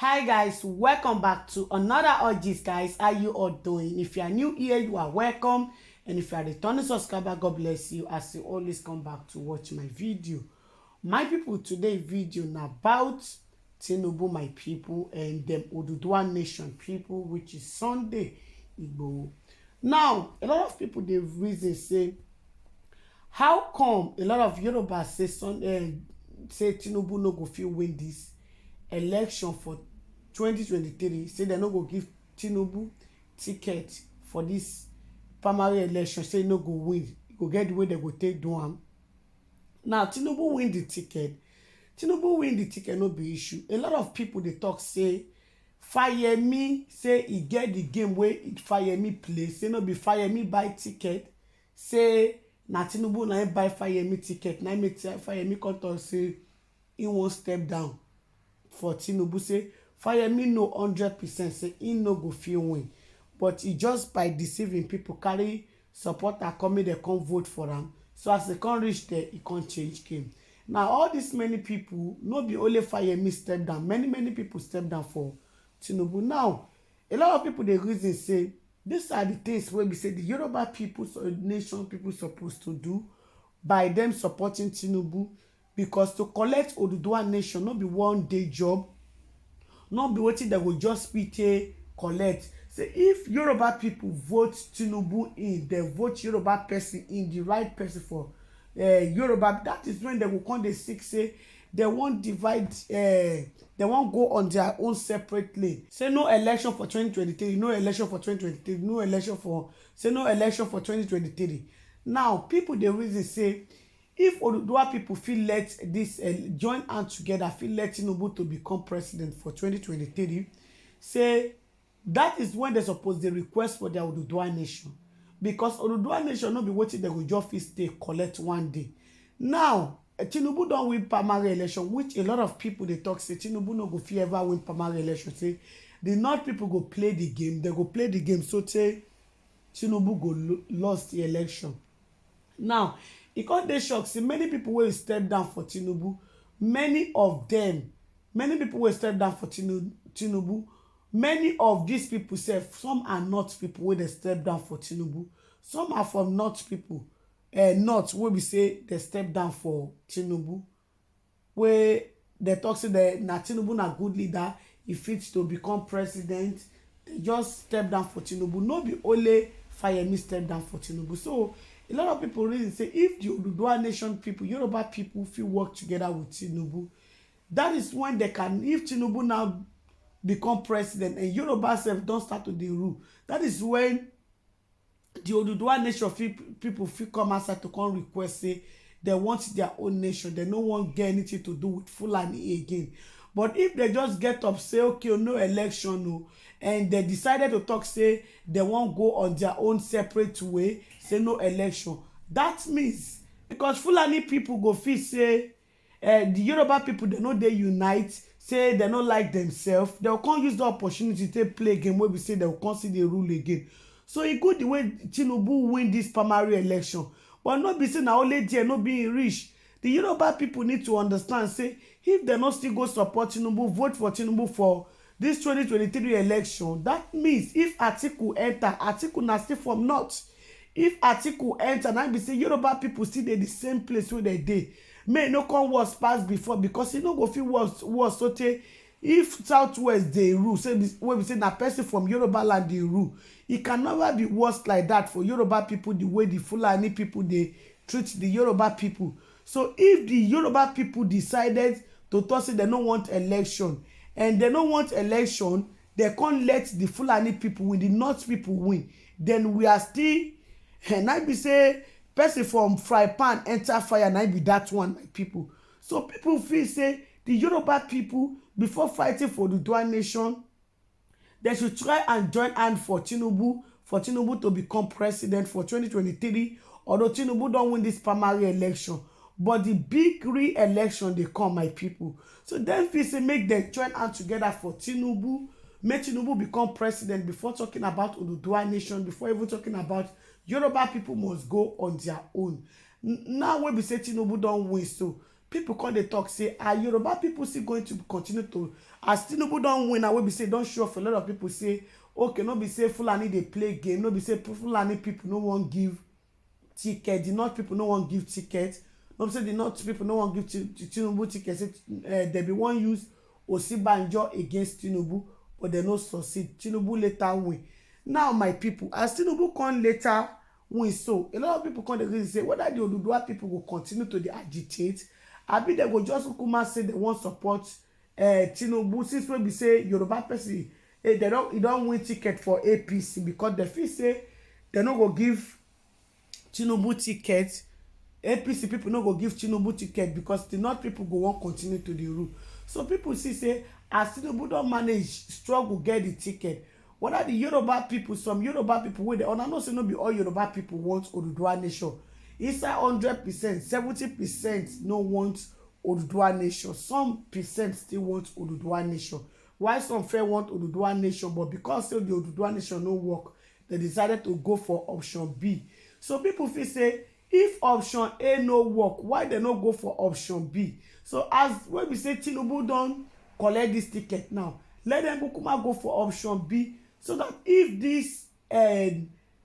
Hi guys, welcome back to another orgies. Guys, how you all doing? If you are new here, you are welcome, and if you are a returning subscriber, God bless you as you always come back to watch my video. My people, today video na about Tinubu, my people, and them Oduduwa nation people, which is Sunday Igboho. Now a lot of people they reason say, how come a lot of Yoruba say say Tinubu no go fit win this election for 2023, say dem no go give Tinubu ticket for this primary election, say no go win, go get the way they go take do am. Now Tinubu win the ticket no be issue. A lot of people dey talk say Fayemi say e get the game wey Fayemi play, say no be Fayemi buy ticket, say na Tinubu na him buy Fayemi ticket, na make Fayemi come talk say he wan step down for Tinubu. Say Fayemi know 100% say he no go fit win, but he just by deceiving people carry supporter come make dem come vote for am. So as they come reach there, he can't change game. Now all these many people, no be only Fayemi step down, many people step down for Tinubu. Now a lot of people dey reason say these are the things wey be say the Yoruba people, so nation people supposed to do by them supporting Tinubu, because to collect Oduduwa nation no be one day job, no be wetin dem go just fit collect. Say if Yoruba people vote Tinubu in, dem vote Yoruba person in, the right person for Yoruba, that is when dem go come dey seek say dem wan divide, dem wan go on their own separate lane. Say no election for 2023, no election for 2023, no election for, say no election for 2023. Now people dey reason say if Oduduwa people fit let this join hand together, fit let Tinubu to become president for 2023, say that is when they suppose dey request for their Oduduwa nation, because Oduduwa nation no be wetin dem go just fit stay collect one day. Now Tinubu don win primary election, which a lot of people dey talk say Tinubu no go fit ever win primary election. Say the North people go play the game, they go play the game, so say Tinubu go lost the election. Now e come dey shock say many people wey step down for Tinubu, many people wey step down for Tinubu, many of these people sef, some are not people wey dey step down for Tinubu, some are from North people, North wey be say dey step down for Tinubu, wey dey talk say na Tinubu na good leader, e fit to become president, they just step down for Tinubu. No be only Fayemi step down for Tinubu. So a lot of people reason say if the Oduduwa nation people, Yoruba people, fit work together with Tinubu, that is when they can, if Tinubu now become president and Yoruba self don start to dey rule, that is when the Oduduwa nation people fit come outside to come request say they want their own nation, they no wan get anything to do with Fulani again. But if they just get up say okay, no election, no, and they decided to talk say they wan go on their own separate way, say no election, that means because Fulani people go feel say the Yoruba people they no dey unite, say they no like themselves, they will come use the opportunity to play game wey be say they will come see the rule again. So e good the way Tinubu win this primary election, but no be say na only there no be reach. The Yoruba people need to understand say if they no still go support Tinubu, vote for Tinubu for this 2023 election, that means if Atiku enter, Atiku na still from North. If Atiku enter, na be say Yoruba people still dey the same place wey they dey, may no come worse pass before, because e no go fit worse so tey if Southwest dey rule, say wey be say na person from Yoruba land dey rule, e can never be worse like that for Yoruba people, the way the Fulani people dey treat the Yoruba people. So if the Yoruba people decided to talk say they no want election, and they no want election, they can't let the Fulani people win, the North people win, then we are still, and I be say person from fry pan enter fire, and I be that one, my people. So people feel say the Yoruba people, before fighting for the Oduduwa nation, they should try and join hand for Tinubu to become president for 2023, although Tinubu don't win this primary election, but the big re-election dey come, my people. So dem feel say make dem join hand together for Tinubu, make Tinubu become president before talking about Oduduwa nation, before even talking about Yoruba people must go on their own. Now wey be say Tinubu don win, so people come dey talk say are Yoruba people still going to continue to, as Tinubu don win and wey be say don show off, a lot of people say okay, no be say Fulani dey play game, no be say Fulani people no wan give ticket, the North people no wan give ticket, no be say the North people no wan give Tinubu ticket, say dem be wan use Osinbajo against Tinubu, but dem no succeed. Tinubu later win. Now my people, as Tinubu come later win, so a lot of people come dey reason say whether the Oduduwa people go continue to dey agitate, abi dem go just kukuma say dem wan support Tinubu, since wey be say Yoruba person e don win ticket for APC, because dem feel say dem no go give Tinubu ticket. APC people no go give Tinubu ticket because the North people go wan continue to dey rule. So people see say as Tinubu don manage struggle get the ticket, whether the Yoruba people, some Yoruba people wey dey una know say no be all Yoruba people want Oduduwa nation. Inside 100%, 70% no want Oduduwa nation. Some percent still want Oduduwa nation. Why some fair want Oduduwa nation, but because say the Oduduwa nation no work, they decided to go for option B. So people feel say if option A no work, why they no go for option B? So as when we say Tinubu don collect this ticket now, let them go for option B, so that if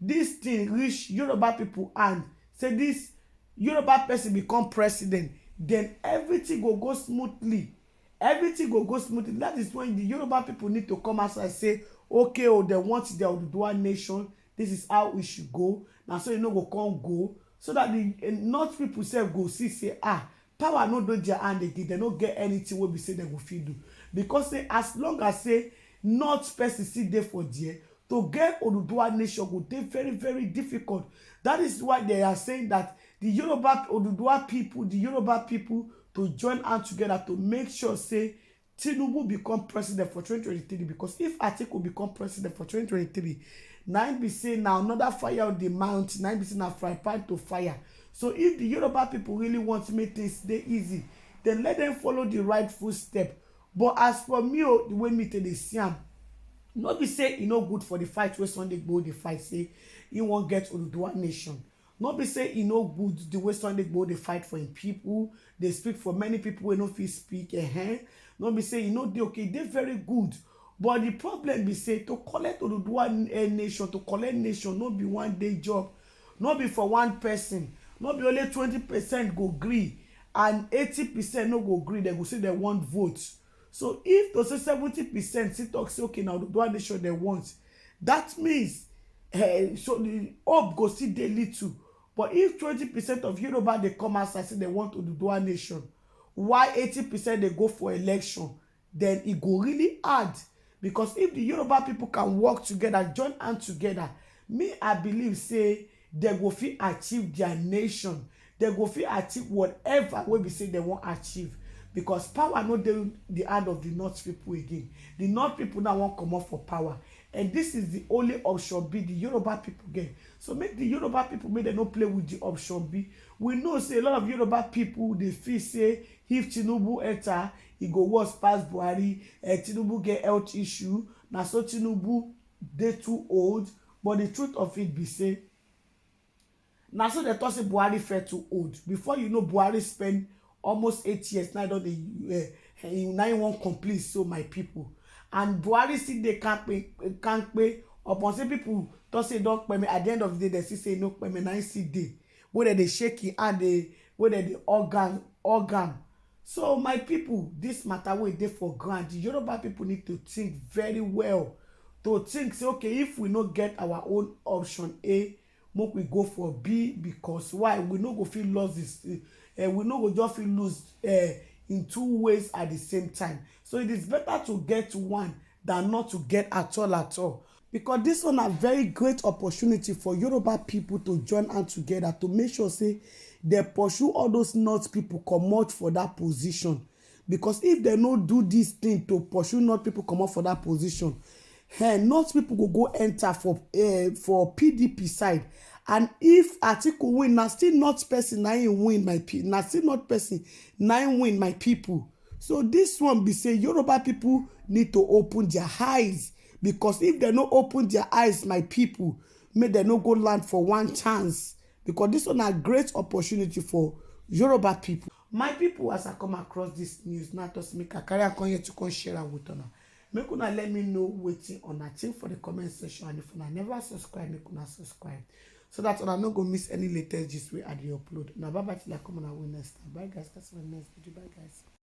this thing reach Yoruba people and say this Yoruba person become president, then everything go go smoothly. Everything go go smoothly. That is when the Yoruba people need to come outside and say, okay, oh, they want the Oduduwa nation. This is how we should go. Now, so you know, go come go. So that the North people say go see, say, power no do their hand again. They don't get anything wey be say they go fit do. Because say, as long as say North person still there for there, to get Oduduwa nation go dey very, very difficult. That is why they are saying that the Yoruba Oduduwa people, the Yoruba people, to join hands together to make sure say Tinubu become president for 2023. Because if Atiku become president for 2023, now be say now another fire on the mount, now be say now fry pan to fire. So if the Yoruba people really want to make things stay easy, then let them follow the rightful step. But as for me, the way me dey see am, no be say e no good for the fight wey Sunday Igboho dey fight, say he won't get Oduduwa nation. No be say e no good the way Sunday Igboho dey fight for him people. They speak for many people wey no fit speak. No be say e no dey okay, dey very good. But the problem be say to collect Oduduwa nation, to collect nation, no be one day job, no be for one person, no be only 20% go gree and 80% no go gree. They go say they want votes. So if to say 70% still talk say okay, now Oduduwa nation they want, that means so the hope go still dey little. But if 20% of Yoruba they come outside say they want Oduduwa nation, why 80% they go for election, then it go really hard. Because if the Yoruba people can work together, join hands together, me I believe say they go fit achieve their nation. They go fit achieve whatever wey be say they want achieve. Because power no dey the hand of the North people again. The North people now want come up for power. And this is the only option B the Yoruba people get. So make the Yoruba people, make them not play with the option B. We know say a lot of Yoruba people, they feel say if Tinubu enter, he go worse past Buhari. Tinubu get health issue. Now so Tinubu, they too old. But the truth of it be say, now so they thought say Buhari fell too old. Before you know, Buhari spent almost 8 years. Now he won't complete. So my people. And Buhari still they can't pay upon say people don't say don't pay me. At the end of the day, they still say no pay me. 90 day whether they shaking and they whether the organ. So my people, this matter wey dey for ground, the Yoruba people need to think very well. To think say okay, if we not get our own option A, make we go for B. Because why? We no go feel lose this, we no go just feel lose in two ways at the same time. So it is better to get one than not to get at all. Because this one a very great opportunity for Yoruba people to join hands together to make sure say they pursue all those North people come out for that position. Because if they no do this thing to pursue North people come out for that position, North people go enter for PDP side. And if Atiku win, na still not person na him win my people. Na still not person na him win my people. So this one be say Yoruba people need to open their eyes. Because if they no open their eyes, my people, may they no go land for one chance. Because this one a great opportunity for Yoruba people. My people, as I come across this news now, just make I carry am come here to come share am with una. Make una let me know wetin una think for the comment section, and if una never subscribe, make una subscribe so that una no go miss any latest gist wey I dey upload. Now bye bye till I come on our next time. Bye guys, catch you in my next video. Bye guys.